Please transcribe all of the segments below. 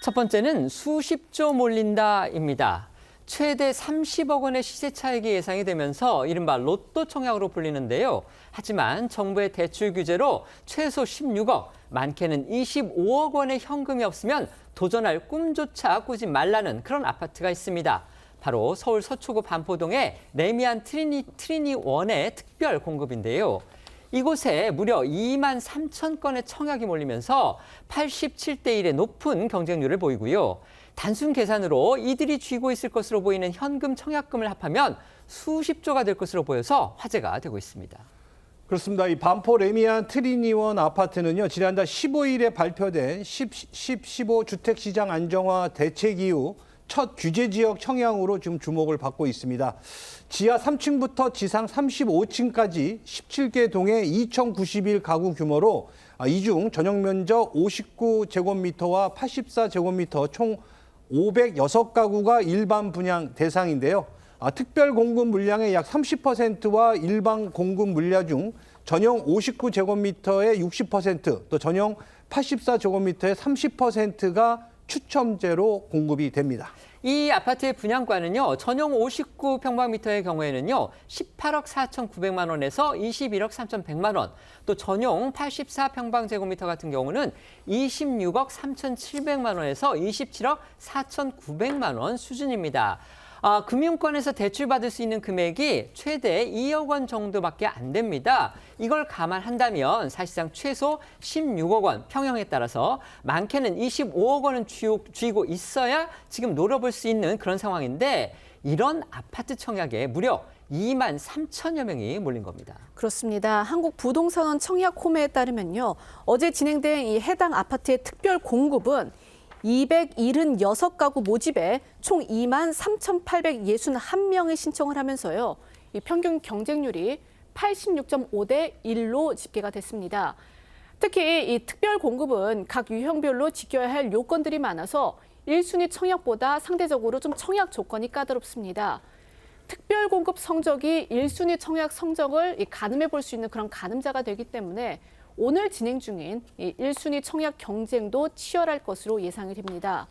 첫 번째는 수십조 몰린다입니다. 최대 30억 원의 시세 차익이 예상이 되면서 이른바 로또 청약으로 불리는데요. 하지만 정부의 대출 규제로 최소 16억, 많게는 25억 원의 현금이 없으면 도전할 꿈조차 꾸지 말라는 그런 아파트가 있습니다. 바로 서울 서초구 반포동의 레미안 트리니원의 특별 공급인데요. 이곳에 무려 2만 3천 건의 청약이 몰리면서 87대 1의 높은 경쟁률을 보이고요. 단순 계산으로 이들이 쥐고 있을 것으로 보이는 현금 청약금을 합하면 수십조가 될 것으로 보여서 화제가 되고 있습니다. 그렇습니다. 이 반포 레미안 트리니원 아파트는요, 지난달 15일에 발표된 15 주택시장 안정화 대책 이후 첫 규제 지역 청약으로 지금 주목을 받고 있습니다. 지하 3층부터 지상 35층까지 17개 동의 2,091가구 규모로 이 중 전용 면적 59제곱미터와 84제곱미터 총 506가구가 일반 분양 대상인데요. 특별 공급 물량의 약 30%와 일반 공급 물량 중 전용 59제곱미터의 60%, 또 전용 84제곱미터의 30%가 추첨제로 공급이 됩니다. 이 아파트의 분양가는요, 전용 59평방미터의 경우에는요, 18억 4,900만 원에서 21억 3,100만 원, 또 전용 84평방제곱미터 같은 경우는 26억 3,700만 원에서 27억 4,900만 원 수준입니다. 금융권에서 대출받을 수 있는 금액이 최대 2억 원 정도밖에 안 됩니다. 이걸 감안한다면 사실상 최소 16억 원, 평형에 따라서 많게는 25억 원은 쥐고 있어야 지금 노려볼 수 있는 그런 상황인데 이런 아파트 청약에 무려 2만 3천여 명이 몰린 겁니다. 그렇습니다. 한국부동산원 청약홈에 따르면요. 어제 진행된 이 해당 아파트의 특별 공급은 276가구 모집에 총 2만 3,861명이 신청을 하면서요. 이 평균 경쟁률이 86.5대 1로 집계가 됐습니다. 특히 이 특별 공급은 각 유형별로 지켜야 할 요건들이 많아서 1순위 청약보다 상대적으로 좀 청약 조건이 까다롭습니다. 특별 공급 성적이 1순위 청약 성적을 가늠해 볼 수 있는 그런 가늠자가 되기 때문에 오늘 진행 중인 이 1순위 청약 경쟁도 치열할 것으로 예상이 됩니다.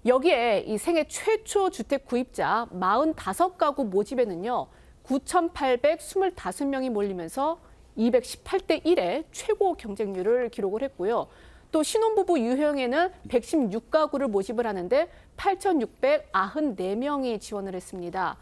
여기에 이 생애 최초 주택 구입자 45가구 모집에는요. 9,825명이 몰리면서 218대 1의 최고 경쟁률을 기록을 했고요. 또 신혼부부 유형에는 116가구를 모집을 하는데 8,694명이 지원을 했습니다.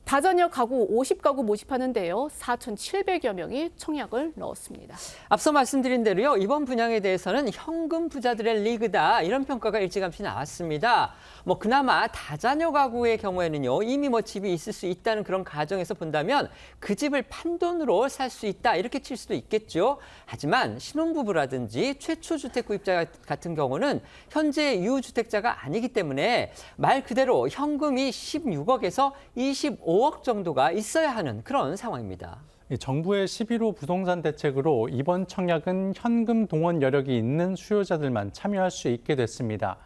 다자녀 가구 50가구 모집하는데요. 4,700여 명이 청약을 넣었습니다. 앞서 말씀드린 대로요. 이번 분양에 대해서는 현금 부자들의 리그다 이런 평가가 일찌감치 나왔습니다. 그나마 다자녀 가구의 경우에는요. 이미 집이 있을 수 있다는 그런 가정에서 본다면 그 집을 판돈으로 살 수 있다 이렇게 칠 수도 있겠죠. 하지만 신혼부부라든지 최초 주택 구입자 같은 경우는 현재 유주택자가 아니기 때문에 말 그대로 현금이 16억에서 25억 정도가 있어야 하는 그런 상황입니다. 정부의 11호 부동산 대책으로 이번 청약은 현금 동원 여력이 있는 수요자들만 참여할 수 있게 됐습니다.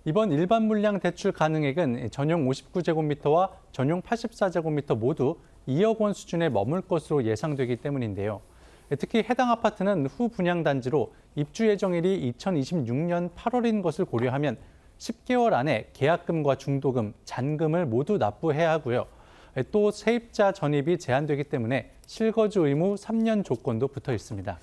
이번 일반 물량 대출 가능액은 전용 59제곱미터와 전용 84제곱미터 모두 2억 원 수준에 머물 것으로 예상되기 때문인데요. 특히 해당 아파트는 후 분양 단지로 입주 예정일이 2026년 8월인 것을 고려하면 10개월 안에 계약금과 중도금, 잔금을 모두 납부해야 하고요. 또 세입자 전입이 제한되기 때문에 실거주 의무 3년 조건도 붙어 있습니다.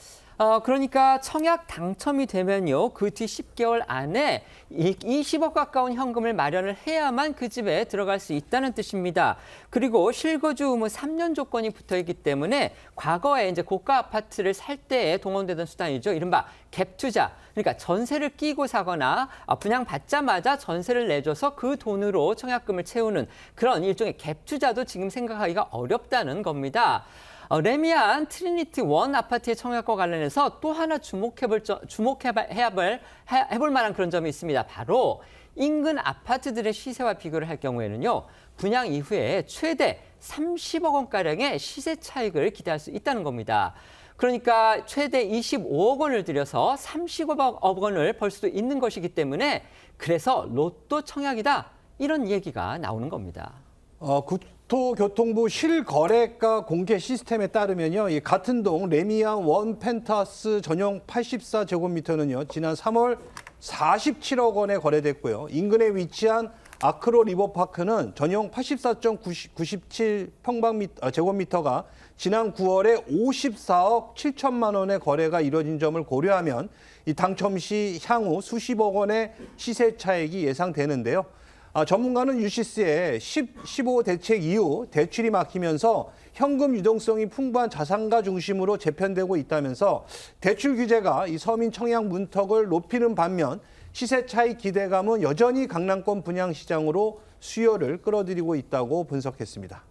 그러니까 청약 당첨이 되면요. 그 뒤 10개월 안에 20억 가까운 현금을 마련을 해야만 그 집에 들어갈 수 있다는 뜻입니다. 그리고 실거주 의무 3년 조건이 붙어 있기 때문에 과거에 이제 고가 아파트를 살 때에 동원되던 수단이죠. 이른바 갭 투자. 그러니까 전세를 끼고 사거나 분양 받자마자 전세를 내줘서 그 돈으로 청약금을 채우는 그런 일종의 갭 투자도 지금 생각하기가 어렵다는 겁니다. 레미안 트리니티 원 아파트의 청약과 관련해서 또 하나 주목해볼 만한 그런 점이 있습니다. 바로 인근 아파트들의 시세와 비교를 할 경우에는요. 분양 이후에 최대 30억 원가량의 시세 차익을 기대할 수 있다는 겁니다. 그러니까 최대 25억 원을 들여서 30억 원을 벌 수도 있는 것이기 때문에 그래서 로또 청약이다 이런 얘기가 나오는 겁니다. 국토교통부 실거래가 공개 시스템에 따르면요, 이 같은 동 레미안 원 펜트하우스 전용 84제곱미터는요, 지난 3월 47억 원에 거래됐고요. 인근에 위치한 아크로 리버파크는 전용 84.97 제곱미터가 지난 9월에 54억 7천만 원의 거래가 이뤄진 점을 고려하면 이 당첨 시 향후 수십억 원의 시세 차익이 예상되는데요. 전문가는 유시스의 15 대책 이후 대출이 막히면서 현금 유동성이 풍부한 자산가 중심으로 재편되고 있다면서 대출 규제가 이 서민 청약 문턱을 높이는 반면 시세 차익 기대감은 여전히 강남권 분양 시장으로 수요를 끌어들이고 있다고 분석했습니다.